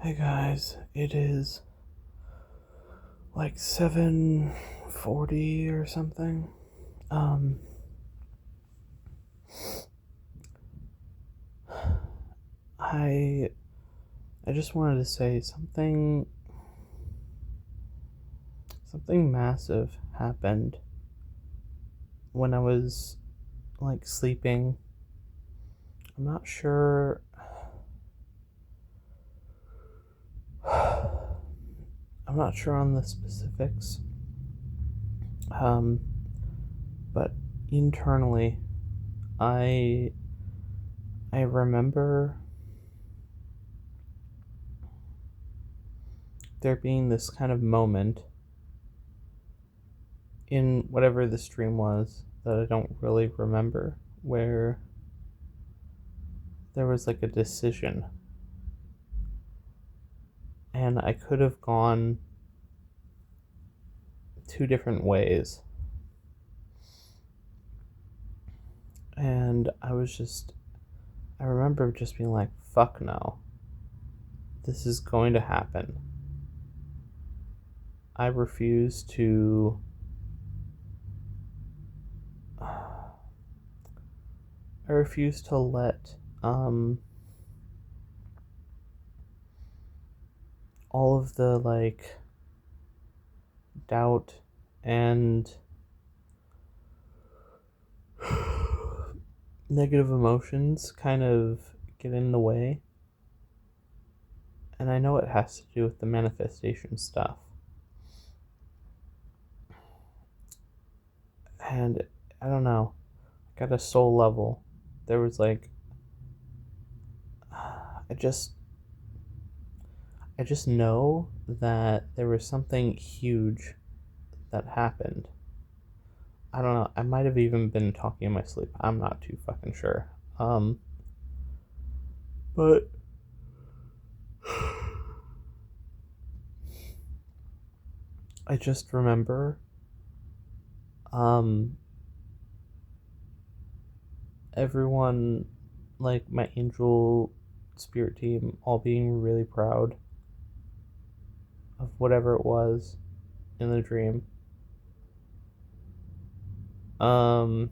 Hey guys, it is like 7:40 or something. Um I I just wanted to say something massive happened when I was like sleeping. I'm not sure I'm not sure on the specifics. Um but internally I I remember there being this kind of moment in whatever the stream was that I don't really remember, where there was like a decision, and I could have gone two different ways. And I remember just being like, fuck no, this is going to happen. I refuse to. I refuse to let all of the like doubt and negative emotions kind of get in the way. And I know it has to do with the manifestation stuff. And I don't know, like at a soul level, there was like, I just, I just know that there was something huge that happened. I don't know. I might have even been talking in my sleep. I'm not too fucking sure. But I just remember, um, everyone, like my angel spirit team, all being really proud of whatever it was in the dream. Um,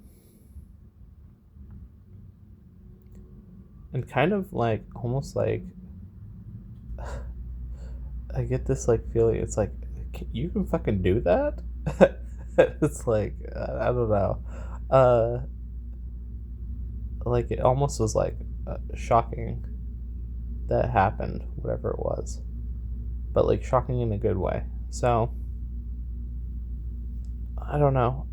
and kind of like almost like I get this like feeling. It's like you can fucking do that. It's like I don't know. Uh, like it almost was like shocking that happened, whatever it was, but like shocking in a good way. So I don't know.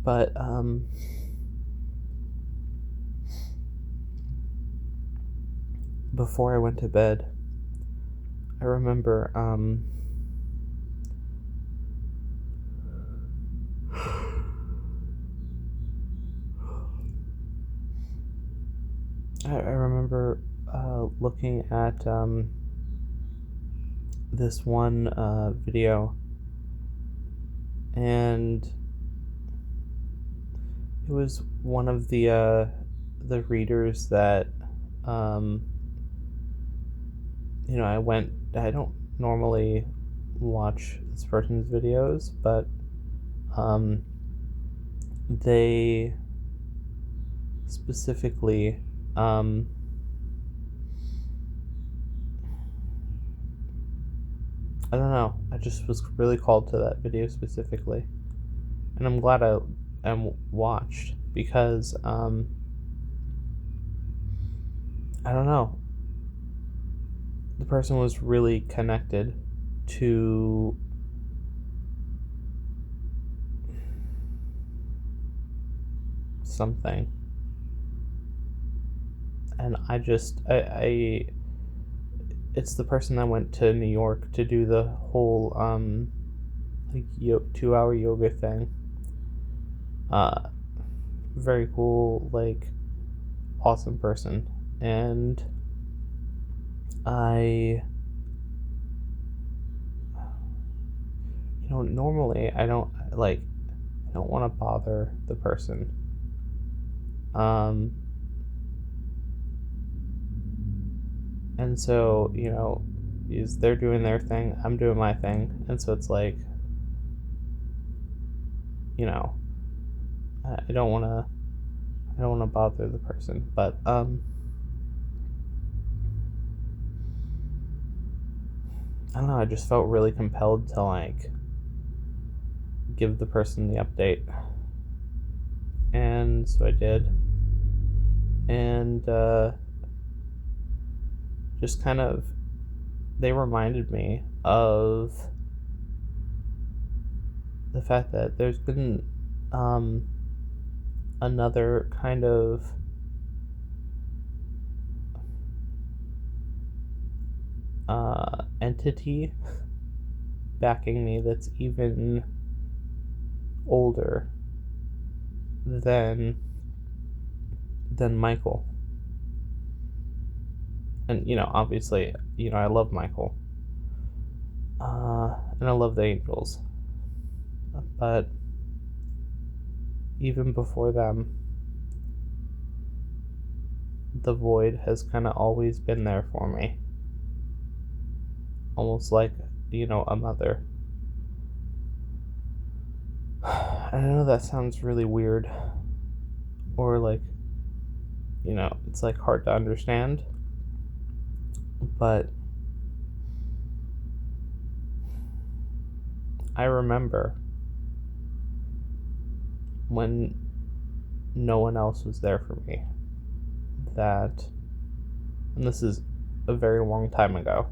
But before I went to bed, I remember I remember looking at this one video, and it was one of the readers that um, I don't normally watch this person's videos, but um, they specifically um, I don't know. I just was really called to that video specifically, and I'm glad I am watched because I don't know. The person was really connected to something, and I it's the person that went to New York to do the whole like 2 hour yoga thing. Uh, very cool, like awesome person, and I normally I don't like I don't want to bother the person. And so, they're doing their thing, I'm doing my thing, and so it's like, I don't want to bother the person, but I don't know, I just felt really compelled to like give the person the update. And so I did. And just kind of, they reminded me of the fact that there's been another kind of entity backing me that's even older than Michael. And obviously, I love Michael, and I love the Angels, but even before them, the Void has kind of always been there for me, almost like a mother. I know that sounds really weird, or like, it's like hard to understand, but I remember when no one else was there for me, that, and this is a very long time ago,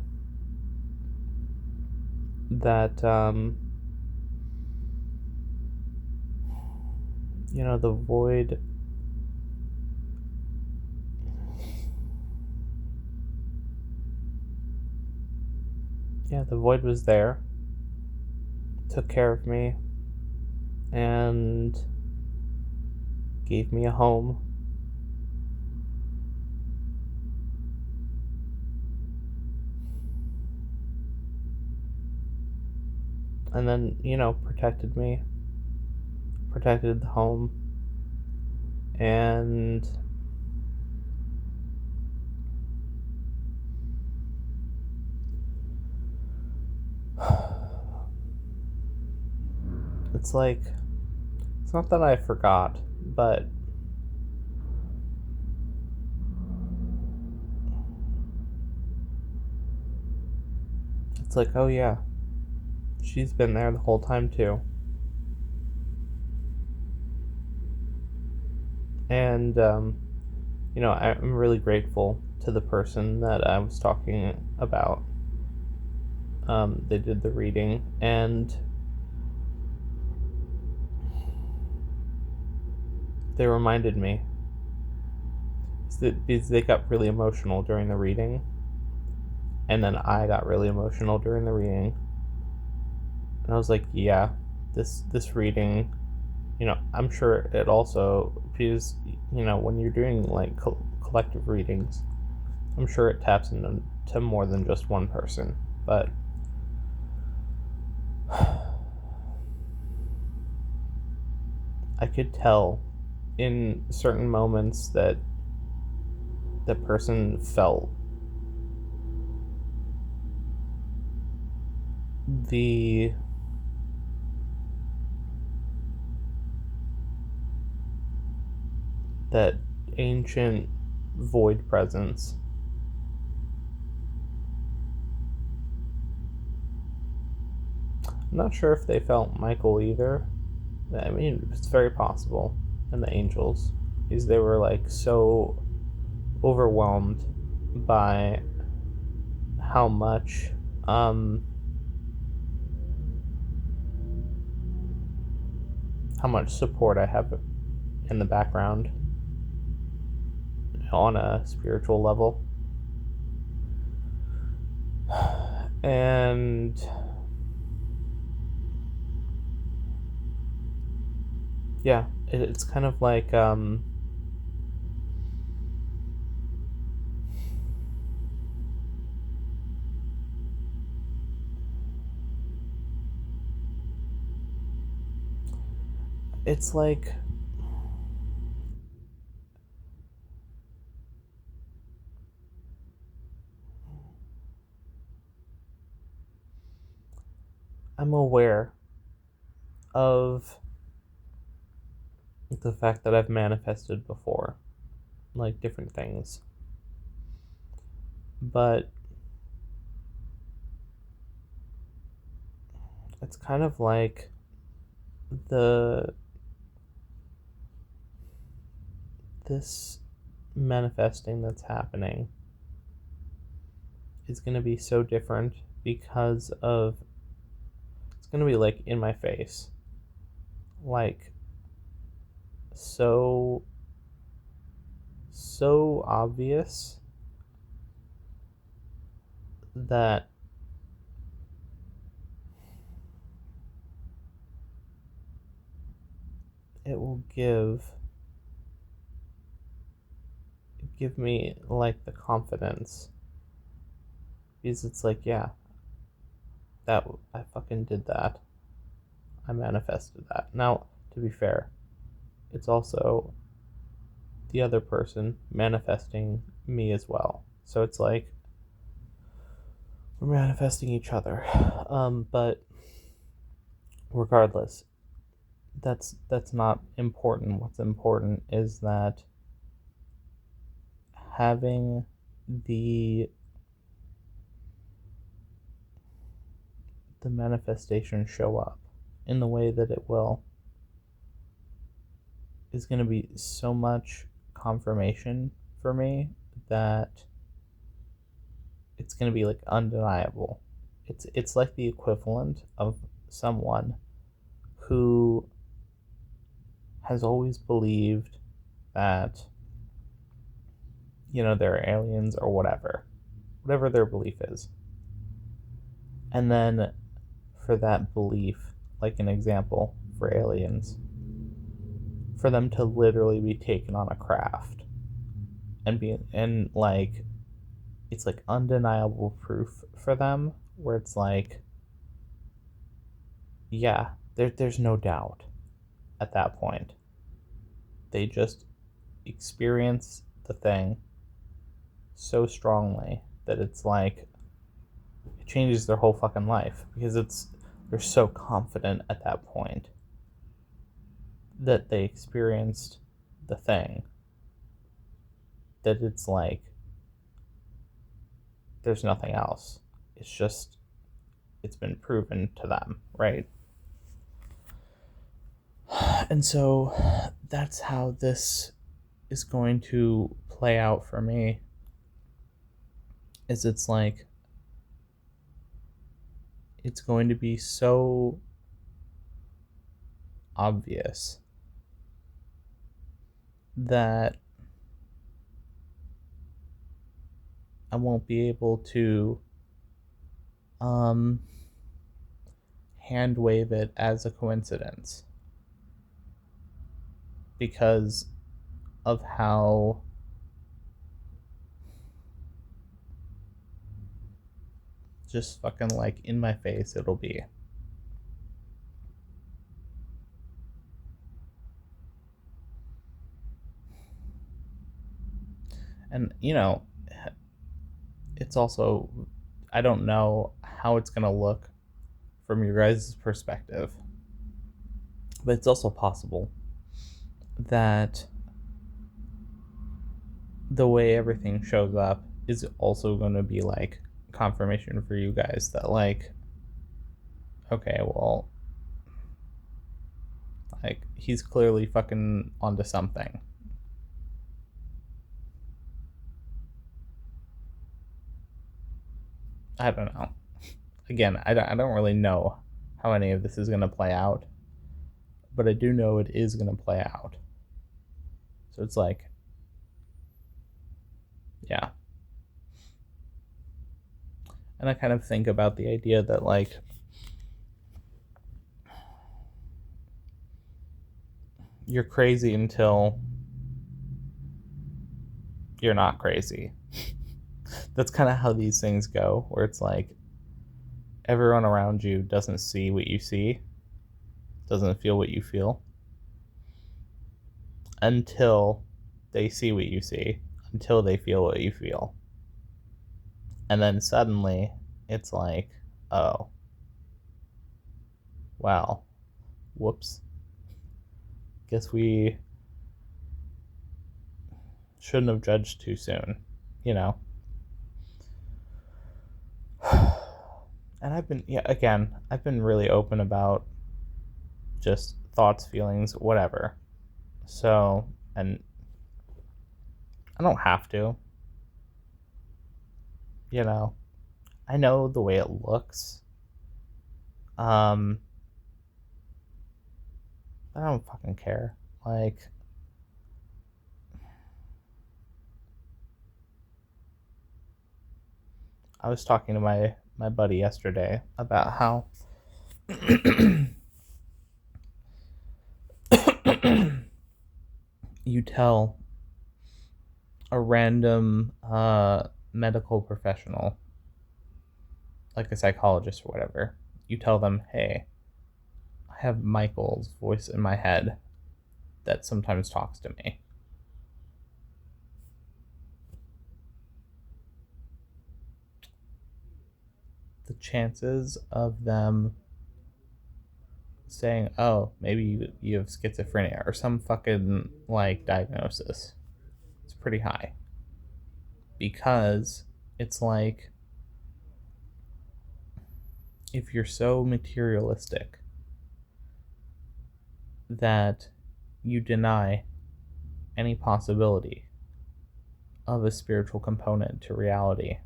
that the Void, the Void was there, took care of me, and gave me a home. And then, protected me, protected the home, and it's like, it's not that I forgot, but it's like, oh yeah, she's been there the whole time too. And I'm really grateful to the person that I was talking about. They did the reading, and they reminded me, because they got really emotional during the reading, and then I got really emotional during the reading, and I was like, yeah, this reading, I'm sure it also, because when you're doing like collective readings, I'm sure it taps into more than just one person, but I could tell in certain moments that the person felt the that ancient Void presence. I'm not sure if they felt Michael either. I mean, it's very possible. And the Angels, because they were like so overwhelmed by how much support I have in the background on a spiritual level. And yeah, it's kind of like it's like I'm aware of the fact that I've manifested before, like different things. But it's kind of like the this manifesting that's happening is going to be so different because of it's going to be like in my face, like so obvious that it will give me like the confidence, because it's like, yeah, that I fucking did that. I manifested that. Now, to be fair, it's also the other person manifesting me as well. So it's like we're manifesting each other. But regardless, that's not important. What's important is that having the manifestation show up in the way that it will is going to be so much confirmation for me that it's going to be like undeniable. It's like the equivalent of someone who has always believed that, you know, there are aliens or whatever their belief is. And then for that belief, like an example for aliens, for them to literally be taken on a craft and like it's like undeniable proof for them where it's like, yeah, there's no doubt at that point. They just experience the thing so strongly that it's like it changes their whole fucking life, because they're so confident at that point that they experienced the thing that it's like there's nothing else. It's just it's been proven to them, right? And so that's how this is going to play out for me. Is it's like it's going to be so obvious that I won't be able to hand wave it as a coincidence, because of how just fucking like in my face it'll be. And you know, it's also, I don't know how it's going to look from your guys' perspective, but it's also possible that the way everything shows up is also going to be like confirmation for you guys that like, okay, well, like he's clearly fucking onto something. I don't know. Again, I don't really know how any of this is going to play out, but I do know it is going to play out. So it's like, yeah. And I kind of think about the idea that like you're crazy until you're not crazy. That's kind of how these things go, where it's like everyone around you doesn't see what you see, doesn't feel what you feel. until they see what you see, until they feel what you feel. And then suddenly it's like, oh, wow, whoops. Guess we shouldn't have judged too soon, you know? And I've been really open about just thoughts, feelings, whatever. So, and I don't have to, you know? I know the way it looks. I don't fucking care. Like, I was talking to my buddy yesterday about how you tell a random medical professional, like a psychologist or whatever, you tell them, hey, I have Michael's voice in my head that sometimes talks to me. The chances of them saying, oh, maybe you have schizophrenia or some fucking like diagnosis, it's pretty high. Because it's like, if you're so materialistic that you deny any possibility of a spiritual component to reality,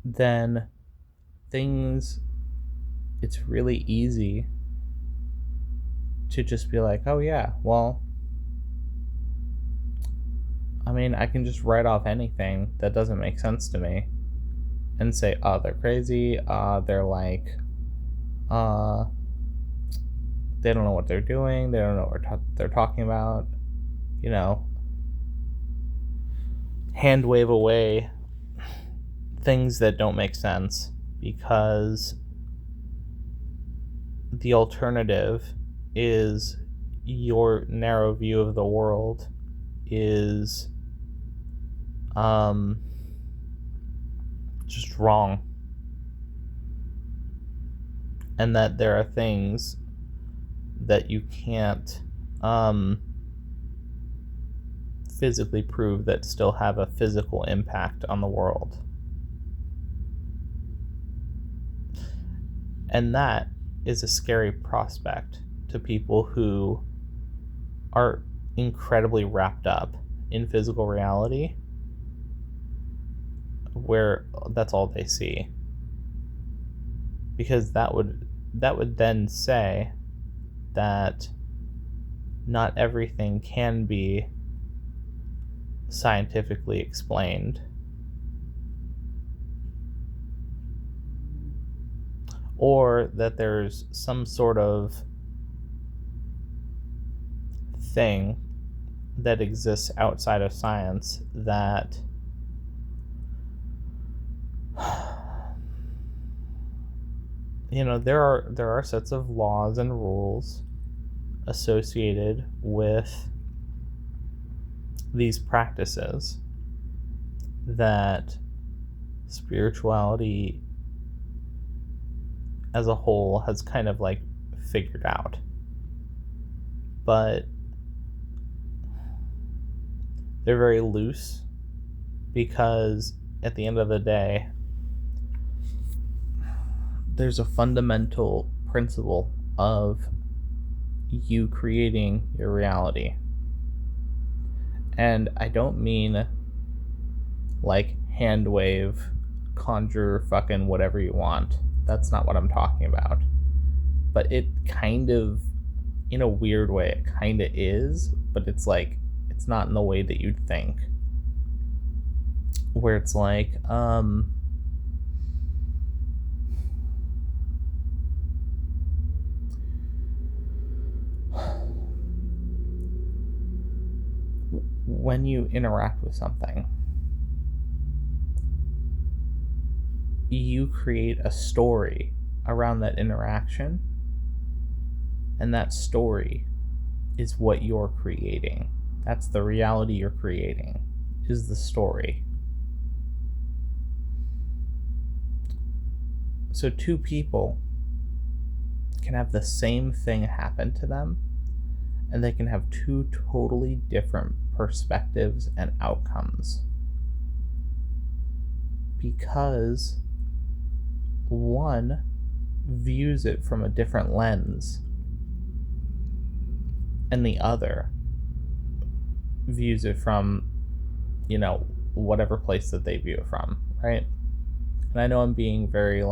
then it's really easy to just be like, oh yeah, well, I mean, I can just write off anything that doesn't make sense to me and say, oh, they're crazy, they're like, they don't know what they're doing, they don't know what they're talking about, you know, hand wave away things that don't make sense, because the alternative is your narrow view of the world is just wrong, and that there are things that you can't physically prove that still have a physical impact on the world. And that is a scary prospect to people who are incredibly wrapped up in physical reality, where that's all they see. Because that would then say that not everything can be scientifically explained, or that there's some sort of thing that exists outside of science that you know, there are sets of laws and rules associated with these practices that spirituality as a whole has kind of like figured out. But they're very loose, because at the end of the day, there's a fundamental principle of you creating your reality. And I don't mean like hand wave, conjure fucking whatever you want. That's not what I'm talking about. But it kind of, in a weird way, it kind of is, but it's like, it's not in the way that you'd think. Where it's like, when you interact with something, you create a story around that interaction, and that story is what you're creating. That's the reality you're creating, is the story. So two people can have the same thing happen to them, and they can have two totally different perspectives and outcomes. Because one views it from a different lens, and the other views it from, whatever place that they view it from, right? And I know I'm being very,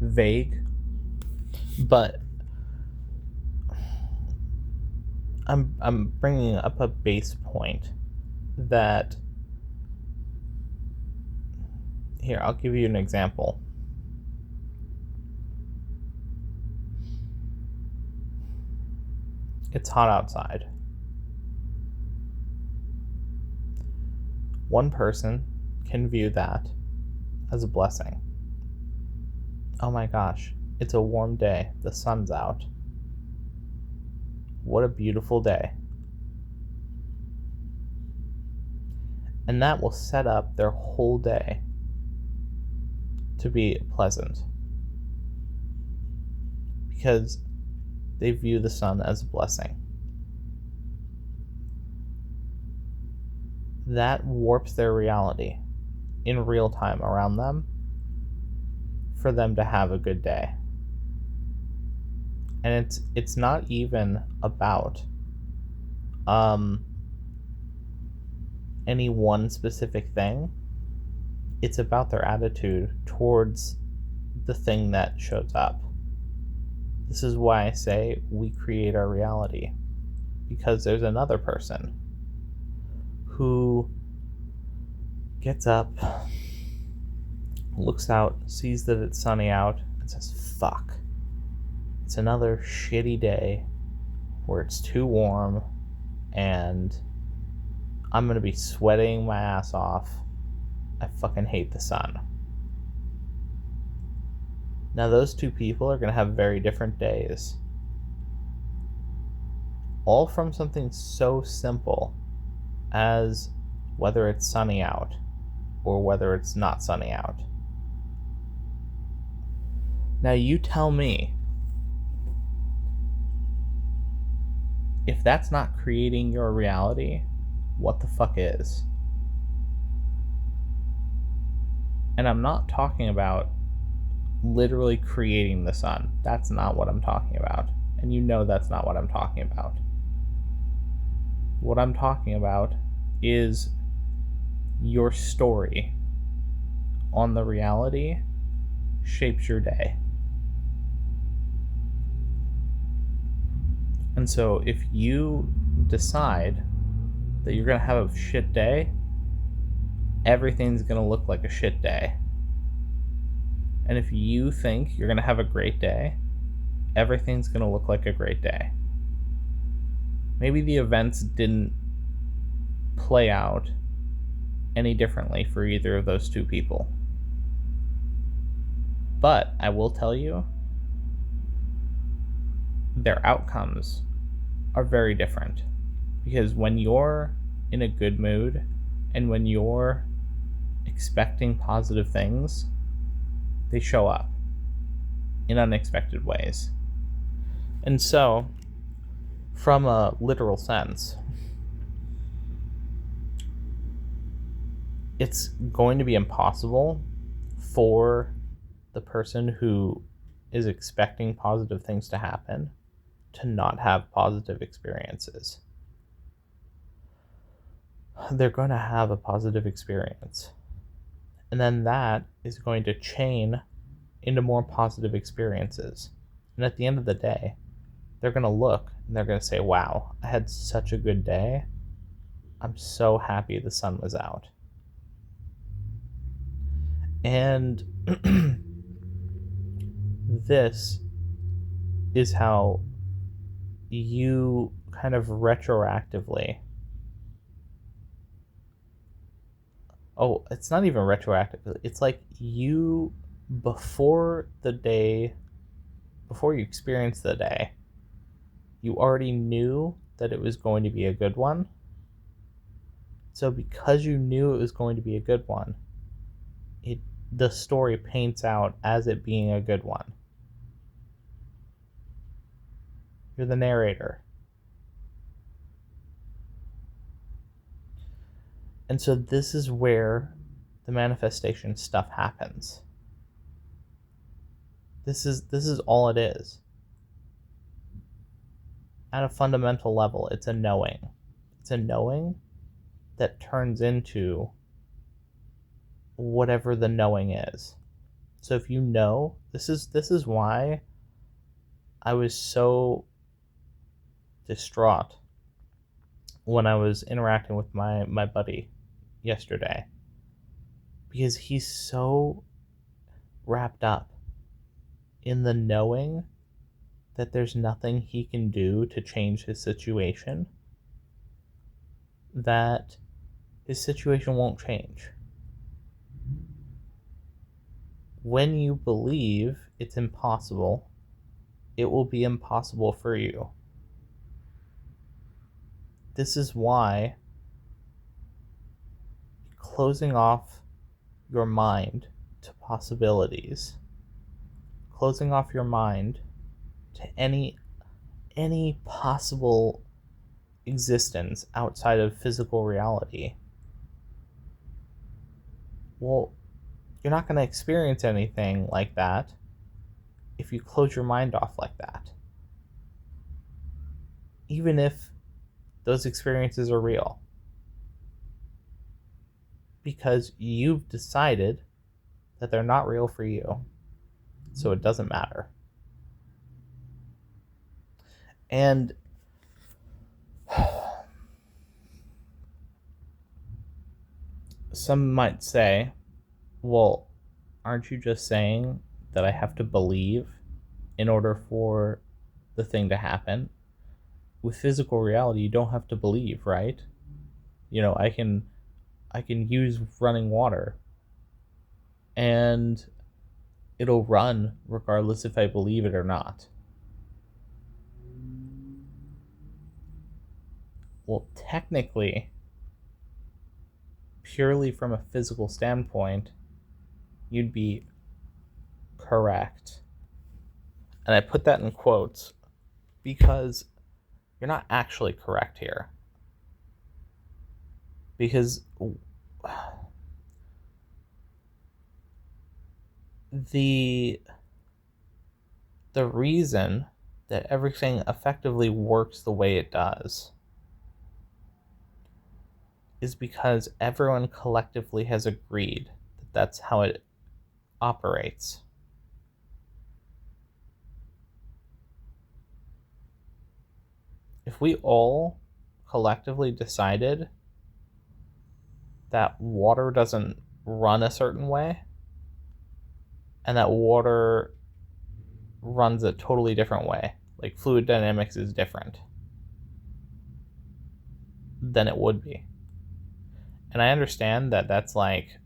vague, but I'm bringing up a base point that, here, I'll give you an example. It's hot outside. One person can view that as a blessing. Oh my gosh, it's a warm day, the sun's out. What a beautiful day. And that will set up their whole day to be pleasant, because they view the sun as a blessing. That warps their reality in real time around them for them to have a good day. And it's not even about any one specific thing. It's about their attitude towards the thing that shows up. This is why I say we create our reality, because there's another person who gets up, looks out, sees that it's sunny out, and says, fuck, it's another shitty day where it's too warm and I'm gonna be sweating my ass off. I fucking hate the sun. Now those two people are gonna have very different days, all from something so simple as whether it's sunny out or whether it's not sunny out. Now you tell me, if that's not creating your reality, what the fuck is? And I'm not talking about literally creating the sun. That's not what I'm talking about. And you know that's not what I'm talking about. What I'm talking about is your story on the reality shapes your day. And so if you decide that you're going to have a shit day, everything's going to look like a shit day. And if you think you're going to have a great day, everything's going to look like a great day. Maybe the events didn't play out any differently for either of those two people. But I will tell you, their outcomes are very different. Because when you're in a good mood and when you're expecting positive things, they show up in unexpected ways. And so, from a literal sense, it's going to be impossible for the person who is expecting positive things to happen to not have positive experiences. They're going to have a positive experience. And then that is going to chain into more positive experiences. And at the end of the day, they're going to look and they're going to say, wow, I had such a good day. I'm so happy the sun was out. And this is how you kind of retroactively, it's not even retroactively, it's like you, before before you experienced the day, you already knew that it was going to be a good one. So because you knew it was going to be a good one, the story paints out as it being a good one. You're the narrator. And so this is where the manifestation stuff happens. This is all it is. At a fundamental level, it's a knowing. It's a knowing that turns into whatever the knowing is. So if you know, this is why I was so distraught when I was interacting with my buddy yesterday, because he's so wrapped up in the knowing that there's nothing he can do to change his situation, that his situation won't change. When you believe it's impossible, it will be impossible for you. This is why closing off your mind to possibilities, closing off your mind to any possible existence outside of physical reality, well, you're not going to experience anything like that if you close your mind off like that. Even if those experiences are real. Because you've decided that they're not real for you. So it doesn't matter. And some might say, well, aren't you just saying that I have to believe in order for the thing to happen? With physical reality, you don't have to believe, right? I can use running water and it'll run regardless if I believe it or not. Well, technically, purely from a physical standpoint, you'd be correct. And I put that in quotes because you're not actually correct here. Because the reason that everything effectively works the way it does is because everyone collectively has agreed that that's how it operates. If we all collectively decided that water doesn't run a certain way, and that water runs a totally different way, like fluid dynamics is different, then it would be. And I understand that that's like,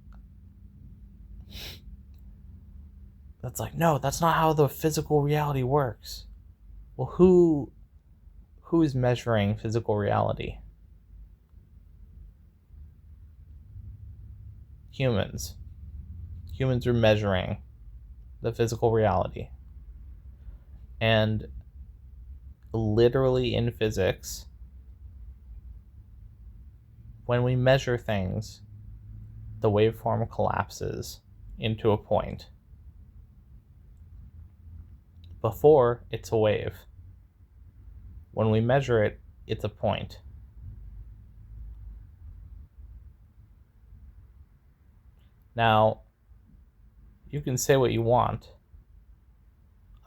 no, that's not how the physical reality works. Well, who is measuring physical reality? Humans. Humans are measuring the physical reality. And literally in physics, when we measure things, the waveform collapses into a point. Before, it's a wave. When we measure it, it's a point. Now, you can say what you want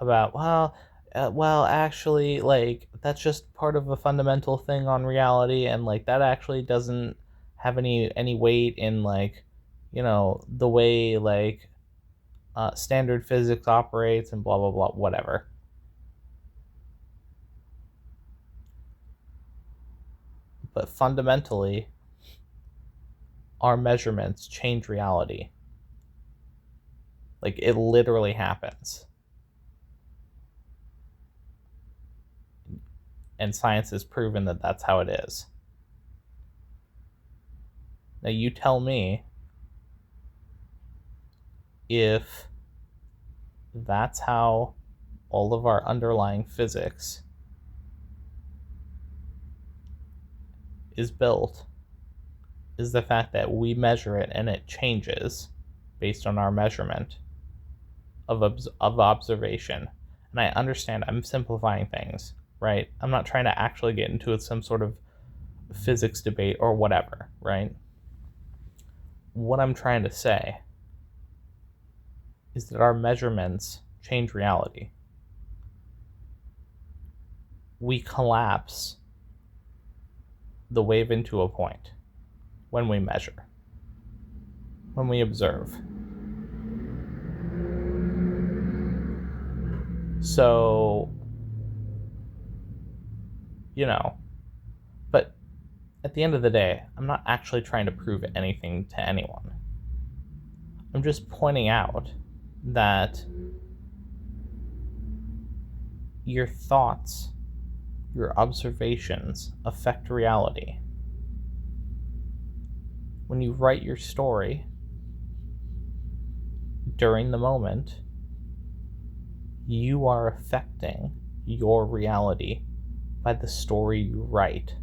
about, well, actually, like, that's just part of a fundamental thing on reality, and, like, that actually doesn't have any weight in, like, the way, like, standard physics operates and blah, blah, blah, whatever. But fundamentally, our measurements change reality. Like, it literally happens. and science has proven that that's how it is. Now you tell me if that's how all of our underlying physics is built, is the fact that we measure it and it changes based on our measurement of observation. And I understand I'm simplifying things, right? I'm not trying to actually get into some sort of physics debate or whatever, right? What I'm trying to say is that our measurements change reality. We collapse the wave into a point when we measure, when we observe. So, but at the end of the day, I'm not actually trying to prove anything to anyone. I'm just pointing out that your thoughts, your observations affect reality. When you write your story during the moment, you are affecting your reality by the story you write.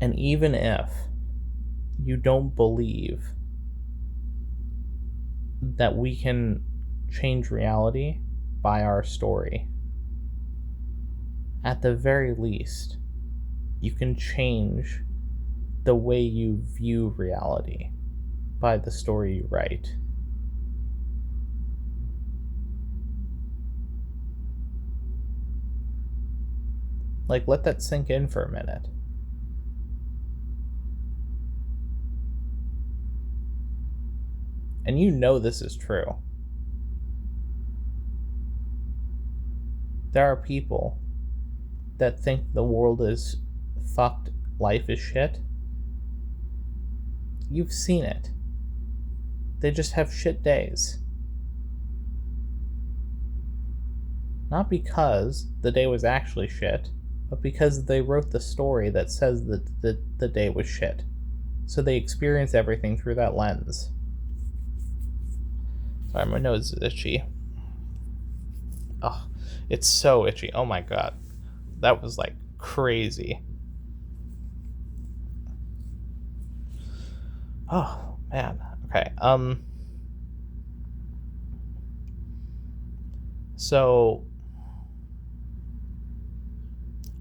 And even if you don't believe that we can change reality by our story, at the very least, you can change the way you view reality by the story you write. Like, let that sink in for a minute. And you know this is true. There are people that think the world is fucked, life is shit. You've seen it. They just have shit days. Not because the day was actually shit, but because they wrote the story that says that the day was shit. So they experience everything through that lens. Sorry, my nose is itchy. Oh, it's so itchy. Oh my god. That was like crazy. Oh, man. Okay. So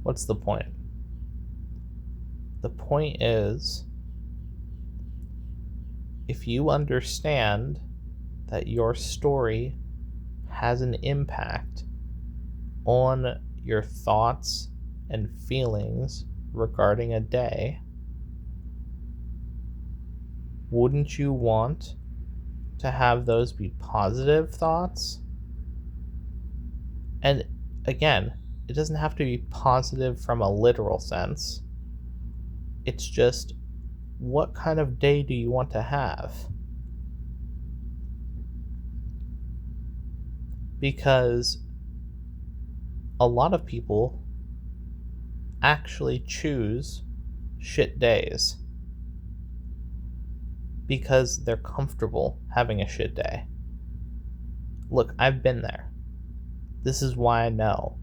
what's the point? The point is, if you understand that your story has an impact on your thoughts and feelings regarding a day, wouldn't you want to have those be positive thoughts? And again, it doesn't have to be positive from a literal sense. It's just, what kind of day do you want to have? Because a lot of people actually choose shit days because they're comfortable having a shit day. Look, I've been there. This is why I know.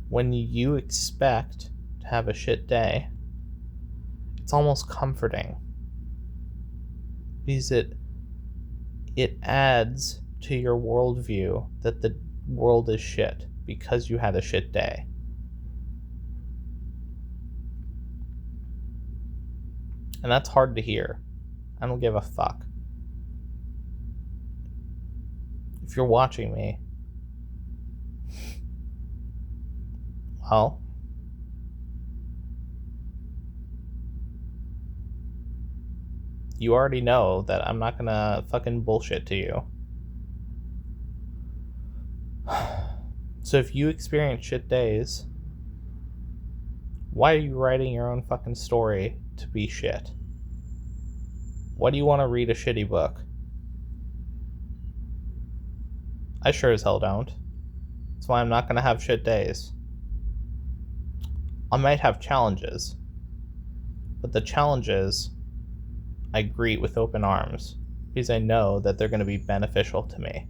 When you expect to have a shit day, it's almost comforting. Because it adds to your worldview that the world is shit because you had a shit day. And that's hard to hear. I don't give a fuck. If you're watching me, well, you already know that I'm not gonna fucking bullshit to you. So if you experience shit days, why are you writing your own fucking story to be shit? Why do you want to read a shitty book? I sure as hell don't. That's why I'm not going to have shit days. I might have challenges, but the challenges I greet with open arms because I know that they're going to be beneficial to me.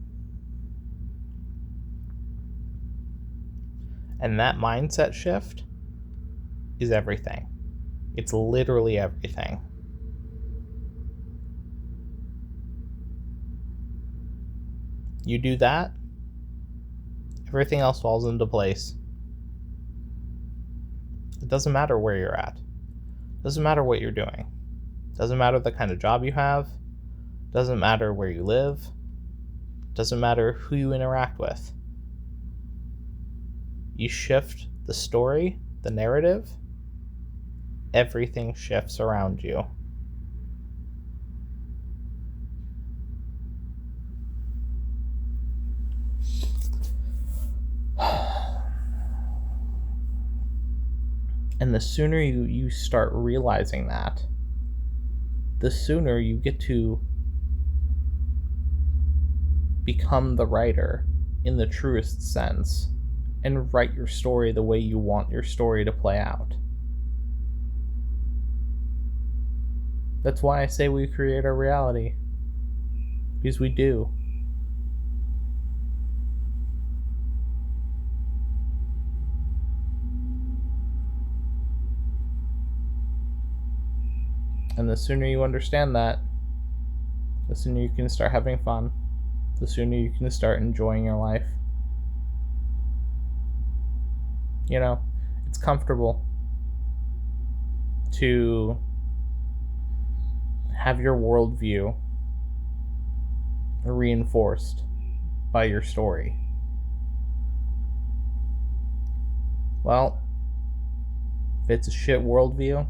And that mindset shift is everything. It's literally everything. You do that, everything else falls into place. It doesn't matter where you're at. It doesn't matter what you're doing. It doesn't matter the kind of job you have. It doesn't matter where you live. It doesn't matter who you interact with. You shift the story, the narrative, everything shifts around you. And the sooner you start realizing that, the sooner you get to become the writer in the truest sense and write your story the way you want your story to play out. That's why I say we create our reality. Because we do. And the sooner you understand that, the sooner you can start having fun. The sooner you can start enjoying your life. You know, it's comfortable to have your worldview reinforced by your story. Well, if it's a shit worldview,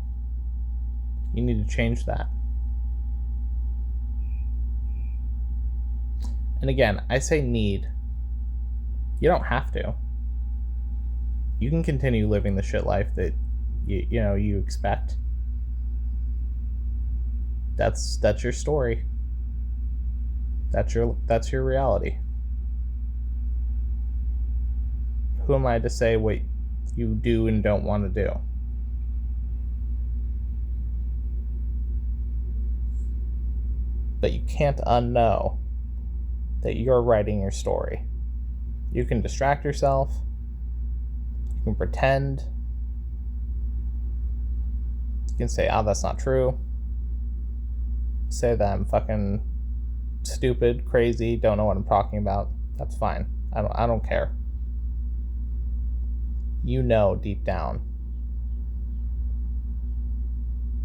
you need to change that. And again, I say need. You don't have to. You can continue living the shit life that you expect. That's your story. That's your reality. Who am I to say what you do and don't want to do? But you can't unknow that you're writing your story. You can distract yourself. You can pretend. You can say, oh, that's not true. Say that I'm fucking stupid, crazy, don't know what I'm talking about. That's fine. I don't care. You know deep down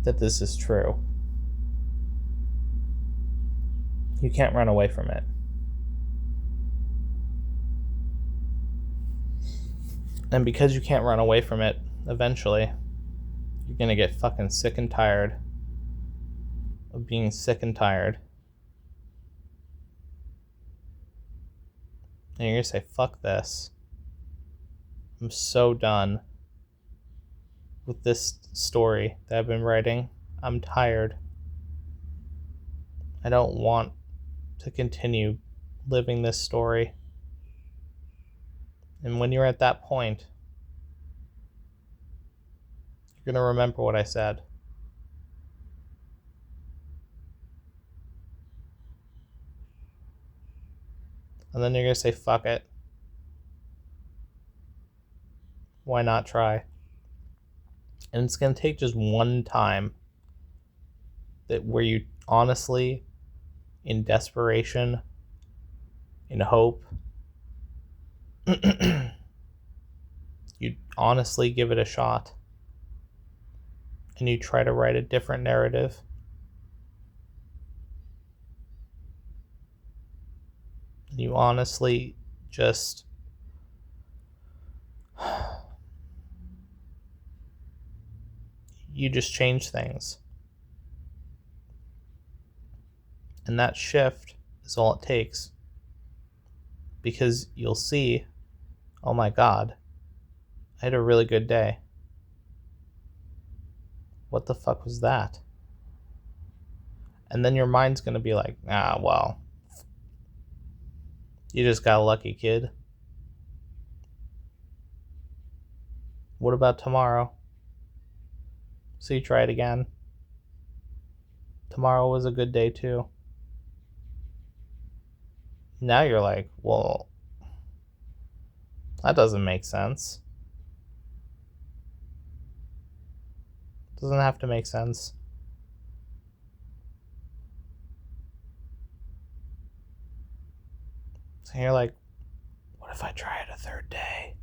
that this is true. You can't run away from it. And because you can't run away from it, eventually, you're gonna get fucking sick and tired of being sick and tired. And you're gonna say, fuck this. I'm so done with this story that I've been writing. I'm tired. I don't want to continue living this story. And when you're at that point, you're going to remember what I said. And then you're going to say, fuck it. Why not try? And it's going to take just one time where you honestly, in desperation, in hope, you honestly give it a shot. And you try to write a different narrative. And you honestly just change things. And that shift is all it takes. Because you'll see, oh my God, I had a really good day. What the fuck was that? And then your mind's going to be like, well, You just got a lucky, kid. What about tomorrow? So you try it again. Tomorrow was a good day too. Now you're like, well, that doesn't make sense. Doesn't have to make sense. So you're like, what if I try it a third day?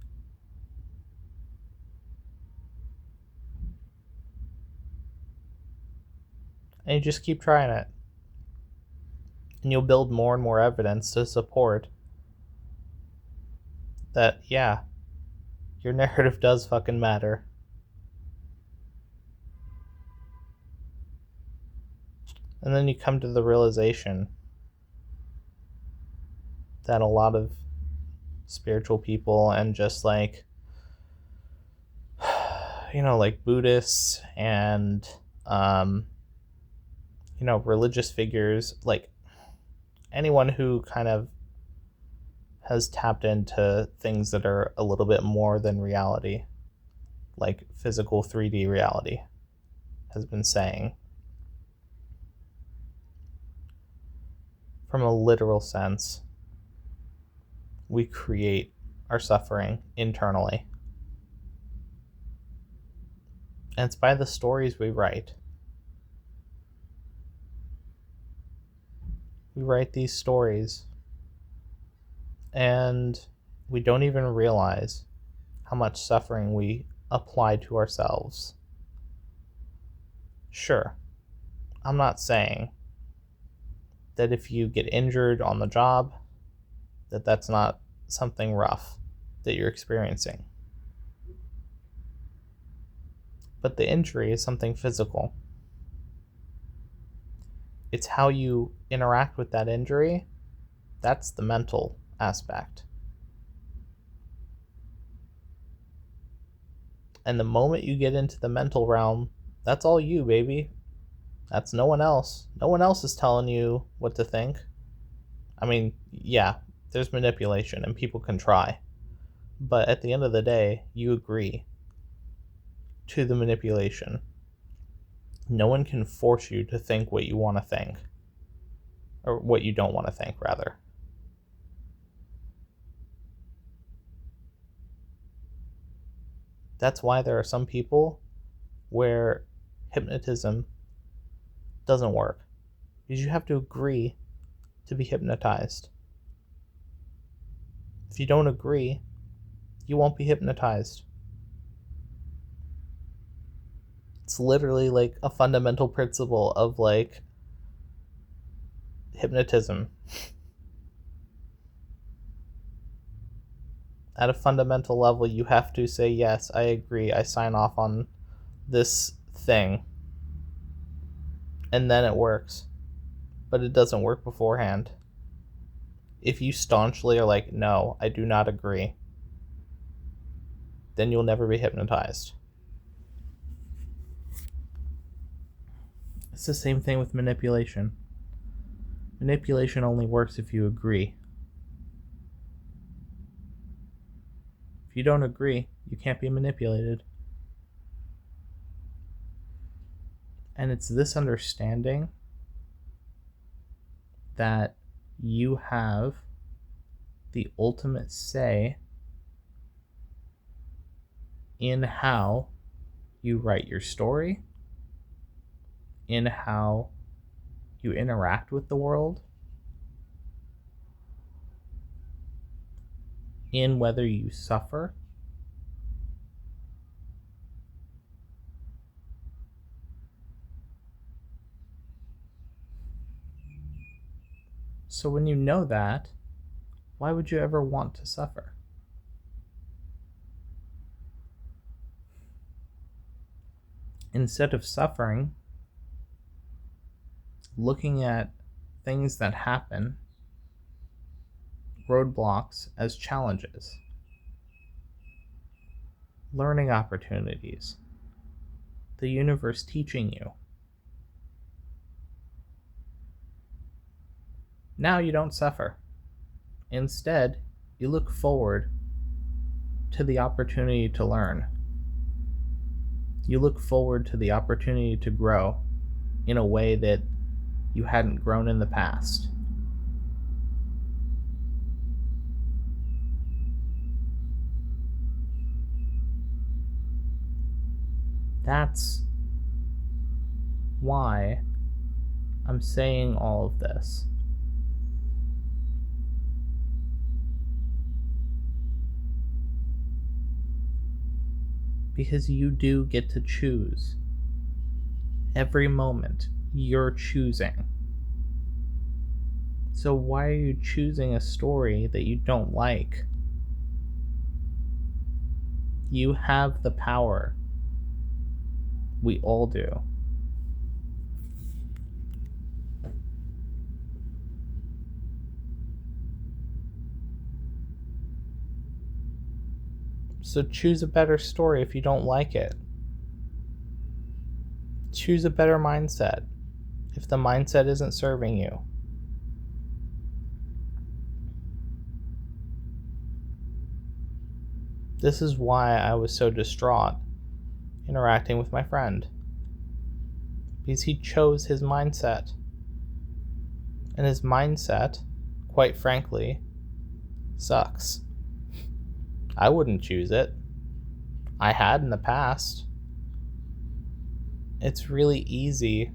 And you just keep trying it. And you'll build more and more evidence to support that, yeah, your narrative does fucking matter. And then you come to the realization that a lot of spiritual people and just like, like Buddhists and, religious figures, like anyone who kind of has tapped into things that are a little bit more than reality, like physical 3D reality, has been saying, from a literal sense, we create our suffering internally. And it's by the stories we write. We write these stories and we don't even realize how much suffering we apply to ourselves. Sure, I'm not saying that if you get injured on the job, that's not something rough that you're experiencing. But the injury is something physical. It's how you interact with that injury. That's the mental aspect. And the moment you get into the mental realm, that's all you, baby. That's no one else. No one else is telling you what to think. I mean, yeah, there's manipulation and people can try. But at the end of the day, you agree to the manipulation. No one can force you to think what you want to think. Or what you don't want to think, rather. That's why there are some people where hypnotism doesn't work. Because you have to agree to be hypnotized. If you don't agree, you won't be hypnotized. It's literally like a fundamental principle of like hypnotism. At a fundamental level, you have to say, yes, I agree, I sign off on this thing. And then it works. But it doesn't work beforehand. If you staunchly are like, no, I do not agree, then you'll never be hypnotized. It's the same thing with manipulation. Manipulation only works if you agree. If you don't agree, you can't be manipulated. And it's this understanding that you have the ultimate say in how you write your story, in how you interact with the world, in whether you suffer. So when you know that, why would you ever want to suffer? Instead of suffering, looking at things that happen, roadblocks, as challenges, learning opportunities, the universe teaching you. Now you don't suffer. Instead, you look forward to the opportunity to learn. You look forward to the opportunity to grow in a way that you hadn't grown in the past. That's why I'm saying all of this. Because you do get to choose. Every moment, you're choosing. So why are you choosing a story that you don't like? You have the power. We all do. So choose a better story if you don't like it. Choose a better mindset if the mindset isn't serving you. This is why I was so distraught interacting with my friend. Because he chose his mindset. And his mindset, quite frankly, sucks. I wouldn't choose it. I had in the past. It's really easy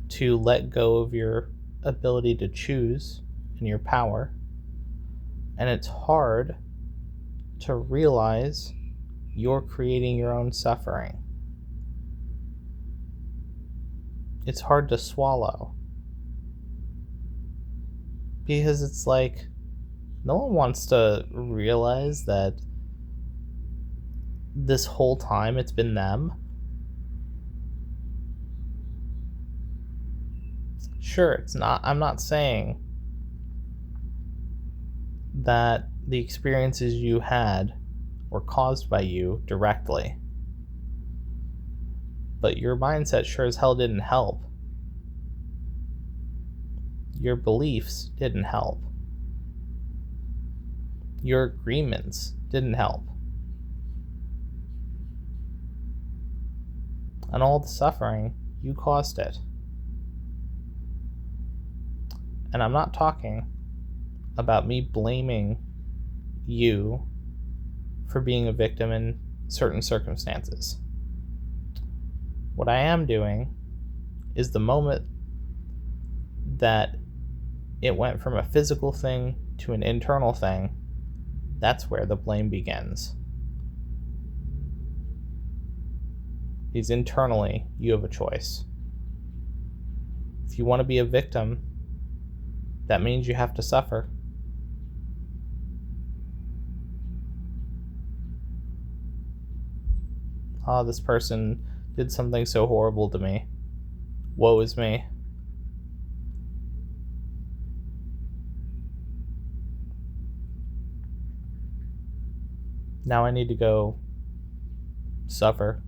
to let go of your ability to choose and your power. And it's hard to realize you're creating your own suffering. It's hard to swallow. Because it's like, no one wants to realize that this whole time it's been them. Sure, I'm not saying that the experiences you had were caused by you directly. But your mindset sure as hell didn't help. Your beliefs didn't help. Your agreements didn't help. And all the suffering, you caused it. And I'm not talking about me blaming you for being a victim in certain circumstances. What I am doing is the moment that it went from a physical thing to an internal thing, that's where the blame begins. Because internally, you have a choice. If you want to be a victim, that means you have to suffer. Oh, this person did something so horrible to me. Woe is me. Now I need to go suffer.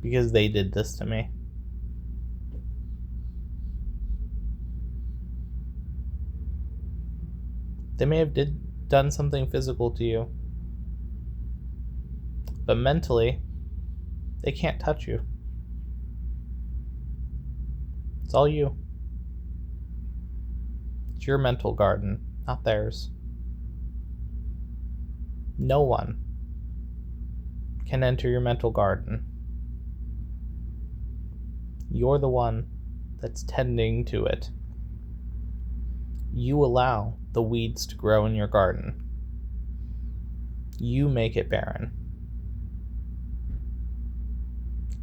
Because they did this to me. They may have done something physical to you. But mentally, they can't touch you. It's all you. It's your mental garden, not theirs. No one can enter your mental garden. You're the one that's tending to it. You allow the weeds to grow in your garden. You make it barren.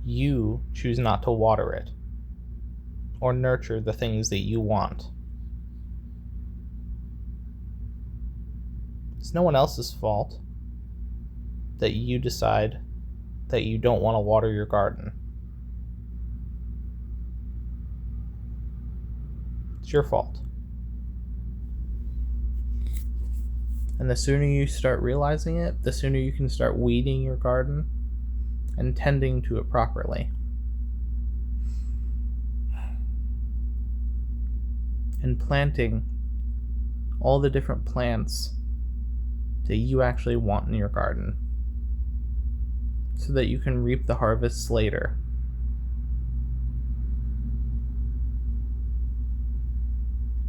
You choose not to water it or nurture the things that you want. It's no one else's fault that you decide that you don't want to water your garden. It's your fault. And the sooner you start realizing it, the sooner you can start weeding your garden and tending to it properly. and planting all the different plants that you actually want in your garden so that you can reap the harvests later.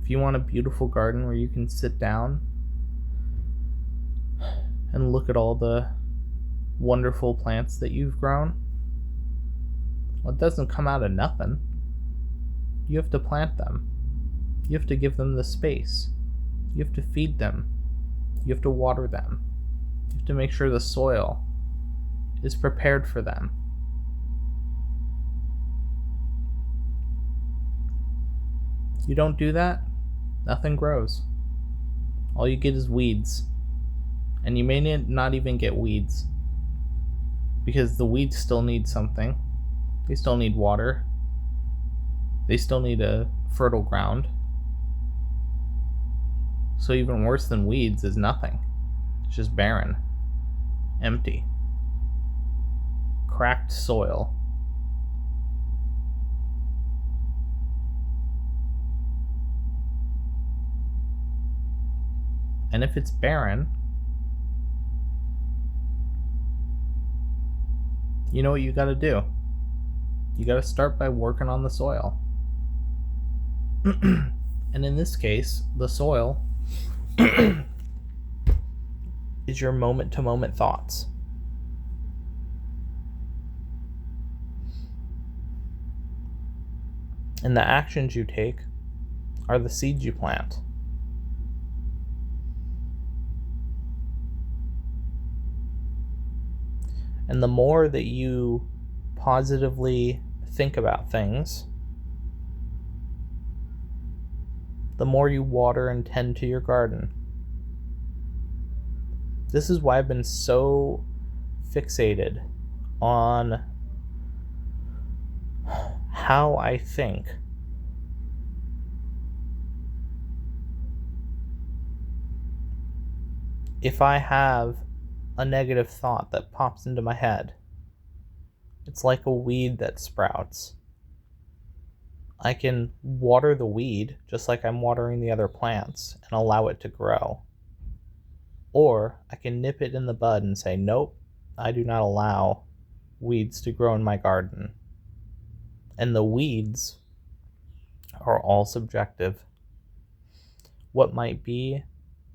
If you want a beautiful garden where you can sit down and look at all the wonderful plants that you've grown, well, it doesn't come out of nothing. You have to plant them. You have to give them the space. You have to feed them. You have to water them. You have to make sure the soil is prepared for them. You don't do that, nothing grows. All you get is weeds. And you may not even get weeds, because the weeds still need something. They still need water. They still need a fertile ground. So even worse than weeds is nothing. It's just barren, empty, cracked soil. And if it's barren, you know what you gotta do? You gotta start by working on the soil. And in this case, the soil is your moment-to-moment thoughts. And the actions you take are the seeds you plant. And the more that you positively think about things, the more you water and tend to your garden. This is why I've been so fixated on how I think. If I have a negative thought that pops into my head, it's like a weed that sprouts. I can water the weed just like I'm watering the other plants and allow it to grow. Or I can nip it in the bud and say, nope, I do not allow weeds to grow in my garden. And the weeds are all subjective. What might be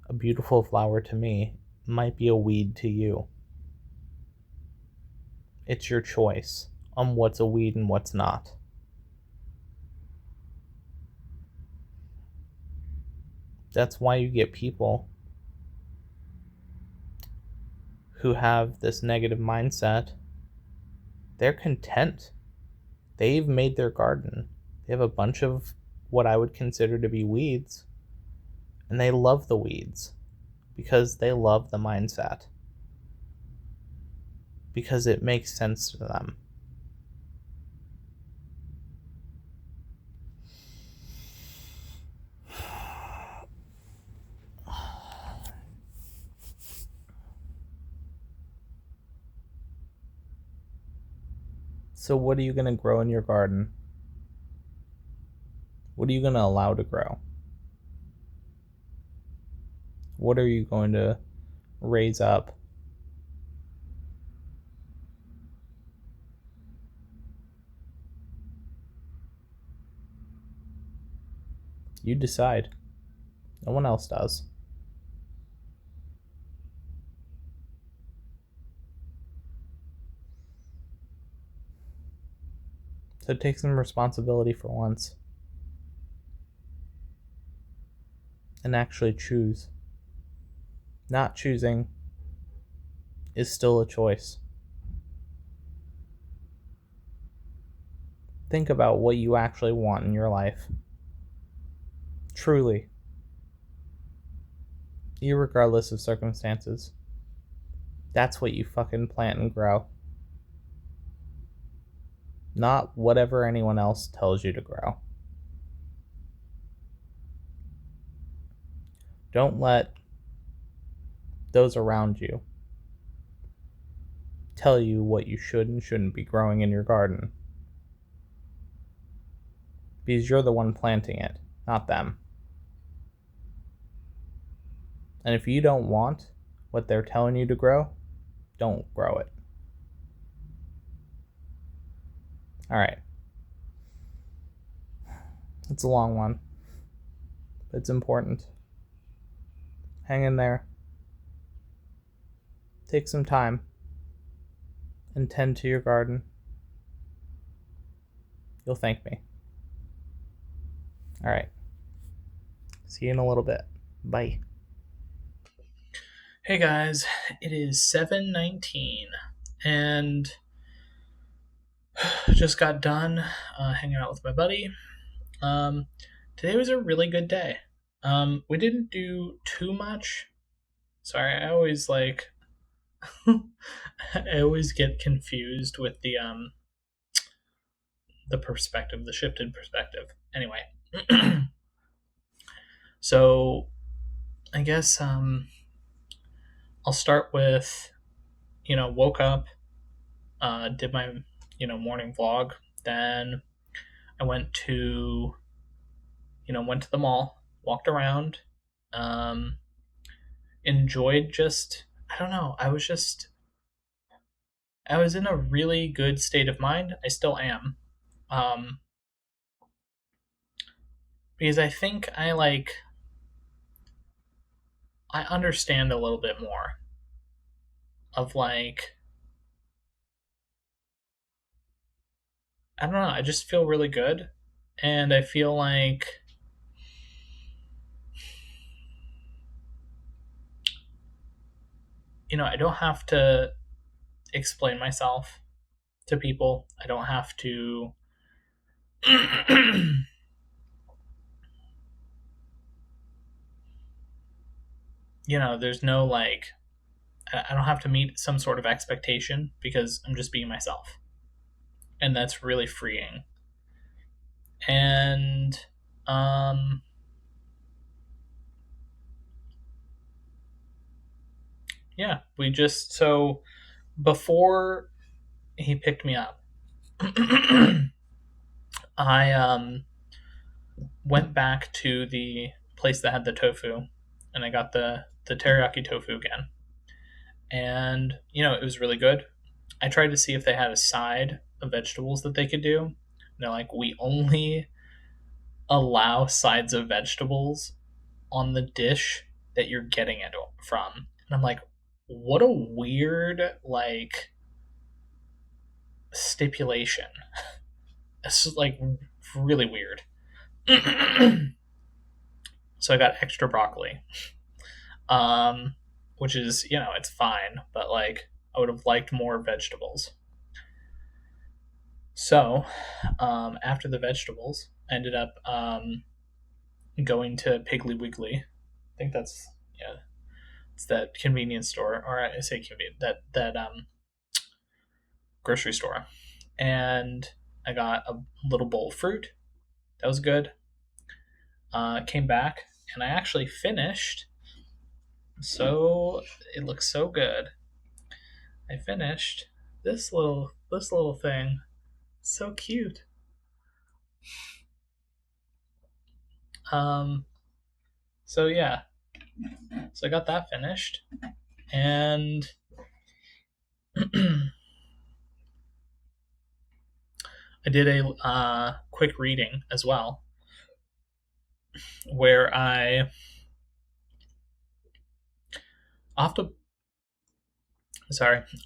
a beautiful flower to me might be a weed to you. It's your choice on what's a weed and what's not. That's why you get people who have this negative mindset. They're content. They've made their garden. They have a bunch of what I would consider to be weeds, and they love the weeds because they love the mindset, because it makes sense to them. So what are you going to grow in your garden? What are you going to allow to grow? What are you going to raise up? You decide. No one else does. So take some responsibility for once. And actually choose. Not choosing is still a choice. Think about what you actually want in your life. Truly. Irregardless of circumstances. That's what you fucking plant and grow. Not whatever anyone else tells you to grow. Don't let those around you tell you what you should and shouldn't be growing in your garden. Because you're the one planting it, not them. And if you don't want what they're telling you to grow, don't grow it. All right. It's a long one, but it's important. Hang in there. Take some time and tend to your garden. You'll thank me. All right. See you in a little bit. Bye. Hey guys, it is 7:19 and just got done hanging out with my buddy. Today was a really good day. We didn't do too much. Sorry, I always I always get confused with the perspective, the shifted perspective. Anyway, so I guess I'll start with woke up, did my morning vlog, then I went to the mall, walked around, um, enjoyed just I don't know. I was in a really good state of mind. I still am, um, because I think I understand a little bit more of I don't know. I just feel really good, and I feel like I don't have to explain myself to people. I don't have to there's no I don't have to meet some sort of expectation because I'm just being myself. And that's really freeing. And um yeah, we just so before he picked me up, I went back to the place that had the tofu and I got the teriyaki tofu again. And it was really good. I tried to see if they had a side of vegetables that they could do. And they're like, we only allow sides of vegetables on the dish that you're getting it from. And I'm like, what a weird stipulation. It's really weird. So I got extra broccoli, which is it's fine, but I would have liked more vegetables. So after the vegetables, I ended up going to Piggly Wiggly. I think that's yeah, it's that convenience store, or I say convenient that grocery store, and I got a little bowl of fruit. That was good. Came back and I actually finished. So it looks so good. I finished this little thing. So cute. Um. So yeah. So I got that finished, and I did a quick reading as well, where I'll have to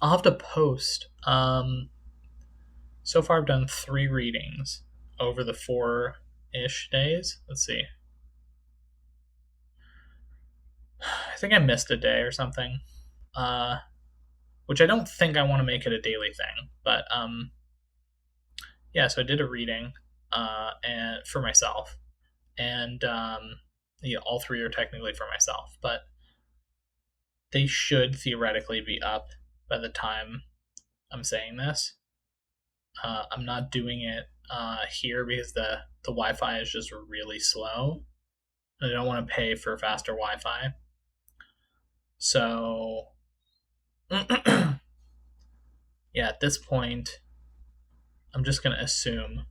I'll have to post. So far I've done 3 readings over the 4-ish days. Let's see. I think I missed a day or something. Which I don't think I want to make it a daily thing, but yeah. So I did a reading, and for myself, and all 3 are technically for myself, but they should theoretically be up by the time I'm saying this. I'm not doing it here because the Wi-Fi is just really slow. I don't want to pay for faster Wi-Fi. So yeah, at this point, I'm just gonna assume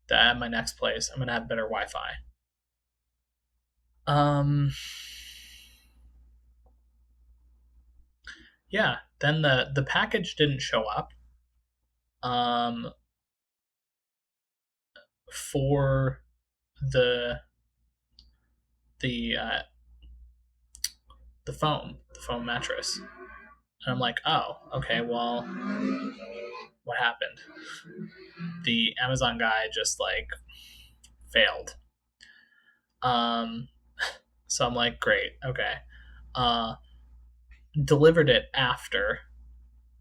that at my next place, I'm gonna have better Wi-Fi. Um, yeah, then the package didn't show up um for the the uh the foam mattress. And I'm like, "Oh, okay, well, what happened?" The Amazon guy just like failed. Um so I'm like, "Great. Okay." Uh Delivered it after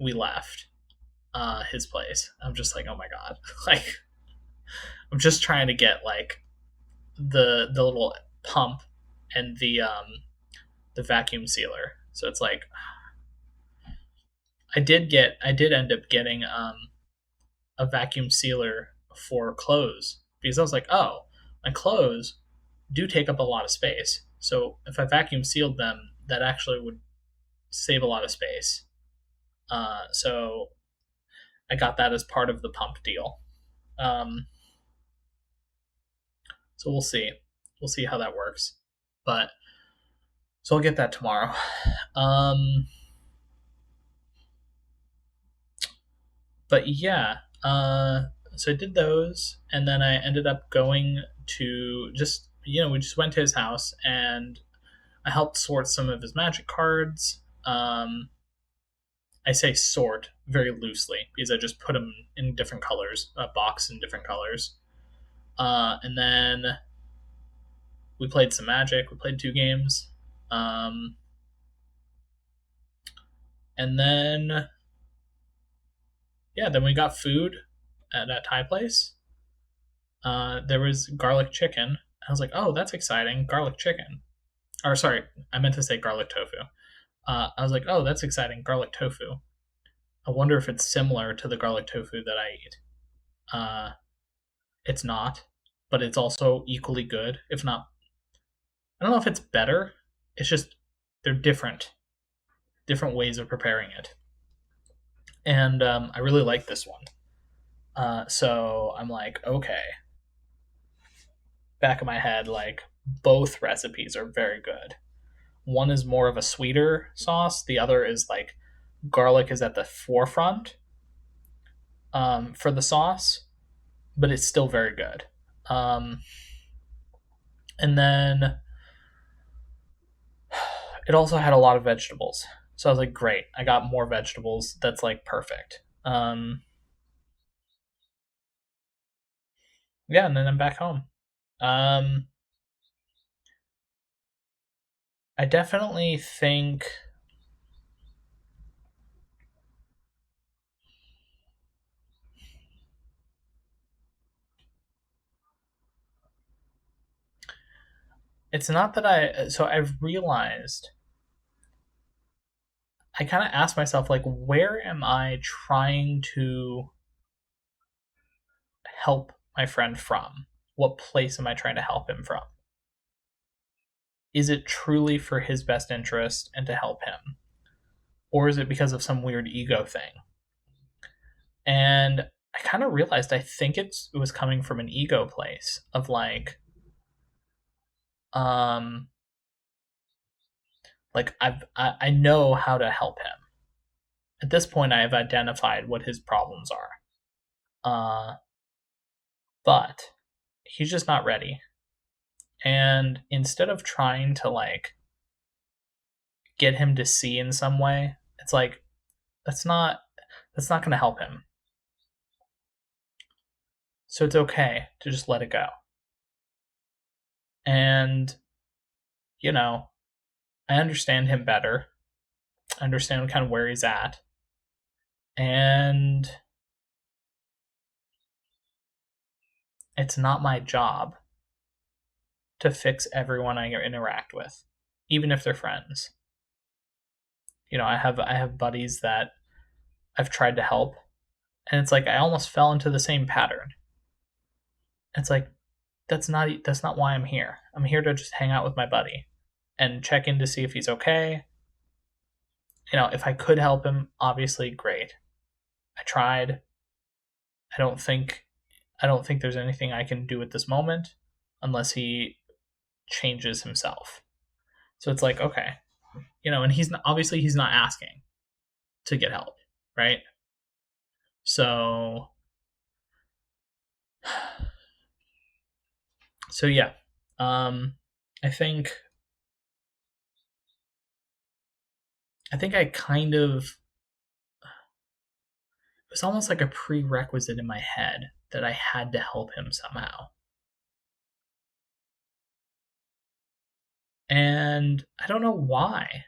we left his place. I'm just like, "Oh my god." Like I'm just trying to get like the little pump and the vacuum sealer. So it's like I did end up getting a vacuum sealer for clothes because I was like, oh, my clothes do take up a lot of space. So if I vacuum sealed them, that actually would save a lot of space. So I got that as part of the pump deal. Um, so we'll see. We'll see how that works. But so I'll get that tomorrow. Um, but yeah, so I did those, and then I ended up going to just we just went to his house, and I helped sort some of his magic cards. I say sort very loosely because I just put them in different colors, a box in different colors, and then we played some Magic. We played 2 games, um, and then yeah, then we got food at that Thai place. There was garlic chicken. I was like, oh, that's exciting, garlic chicken. Or sorry, I meant to say garlic tofu. I was like, oh, that's exciting, garlic tofu. I wonder if it's similar to the garlic tofu that I eat. Uh, it's not, but it's also equally good. If not, I don't know if it's better. It's just they're different ways of preparing it, and I really like this one. So I'm like, okay, back of my head, like both recipes are very good. One is more of a sweeter sauce. The other is like garlic is at the forefront for the sauce, but it's still very good. Um, and then it also had a lot of vegetables. So I was like, great, I got more vegetables. That's like perfect. Yeah, and then I'm back home. Um, I definitely think it's not that so I've realized I kind of asked myself like where am I trying to help my friend from? What place am I trying to help him from? Is it truly for his best interest and to help him? Or is it because of some weird ego thing? And I kind of realized I think it was coming from an ego place of um I know how to help him. At this point I have identified what his problems are. But he's just not ready. And instead of trying to like get him to see in some way, it's like that's not going to help him. So it's okay to just let it go. And you know, I understand him better. I understand kind of where he's at. And it's not my job to fix everyone I interact with, even if they're friends. I have buddies that I've tried to help, and it's like I almost fell into the same pattern. It's like that's not why I'm here. I'm here to just hang out with my buddy and check in to see if he's okay. If I could help him, obviously great. I tried. I don't think there's anything I can do at this moment unless he changes himself. So it's like, okay, and he's not, obviously he's not asking. to get help, right? So yeah. I think I kind of, it was almost like a prerequisite in my head that I had to help him somehow. And I don't know why.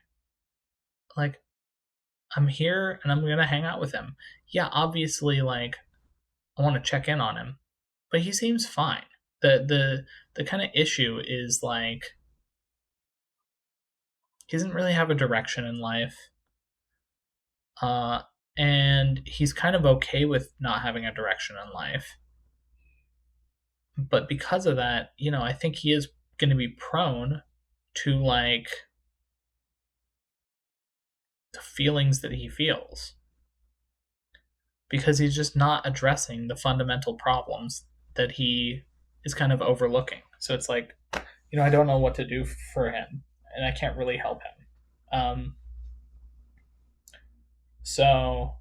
Like, I'm here and I'm going to hang out with him. Yeah, obviously, like, I want to check in on him, but he seems fine. The kind of issue is like he doesn't really have a direction in life. Uh and he's kind of okay with not having a direction in life. But because of that, I think he is going to be prone to like the feelings that he feels because he's just not addressing the fundamental problems that he is kind of overlooking. So it's like, I don't know what to do for him and I can't really help him.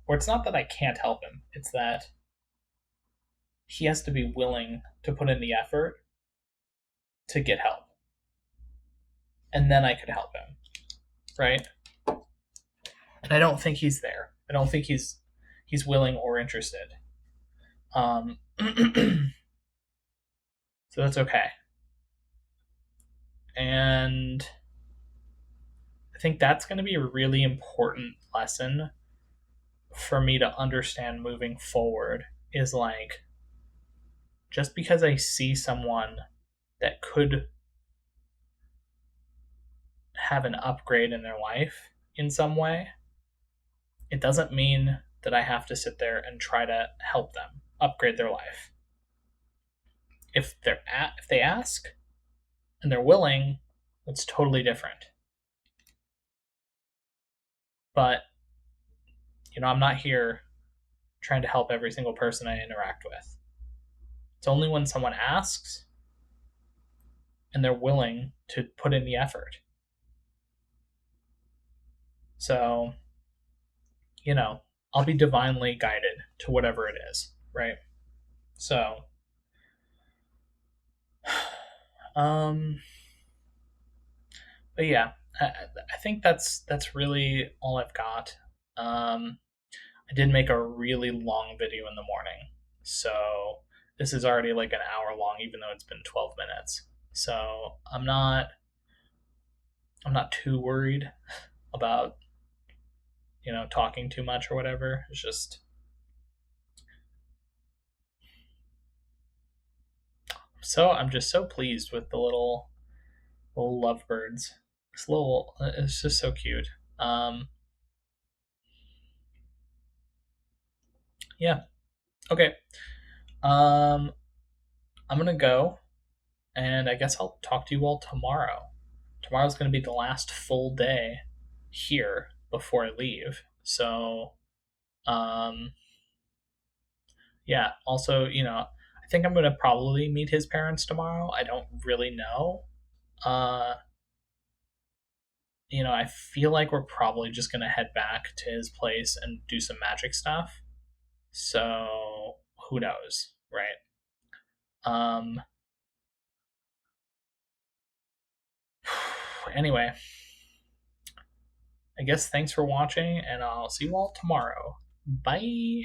Or it's not that I can't help him, it's that he has to be willing to put in the effort to get help. And then I could help him, right? And I don't think he's there. I don't think he's willing or interested. So that's okay. And I think that's going to be a really important lesson for me to understand moving forward, is like, just because I see someone that could have an upgrade in their life in some way, it doesn't mean that I have to sit there and try to help them upgrade their life. If they ask and they're willing, it's totally different. But I'm not here trying to help every single person I interact with. It's only when someone asks and they're willing to put in the effort. So, I'll be divinely guided to whatever it is, right? So, but yeah, I think that's really all I've got. I did make a really long video in the morning, so this is already like an hour long, even though it's been 12 minutes. So I'm not too worried about talking too much or whatever. It's just, I'm just so pleased with the little lovebirds. It's just so cute. Yeah. Okay. I'm gonna go, and I guess I'll talk to you all tomorrow. Tomorrow's gonna be the last full day here before I leave. So, yeah. Also, I think I'm gonna probably meet his parents tomorrow. I don't really know. Uh, I feel like we're probably just gonna head back to his place and do some magic stuff. So who knows, right? Um. Anyway, I guess thanks for watching, and I'll see you all tomorrow. Bye.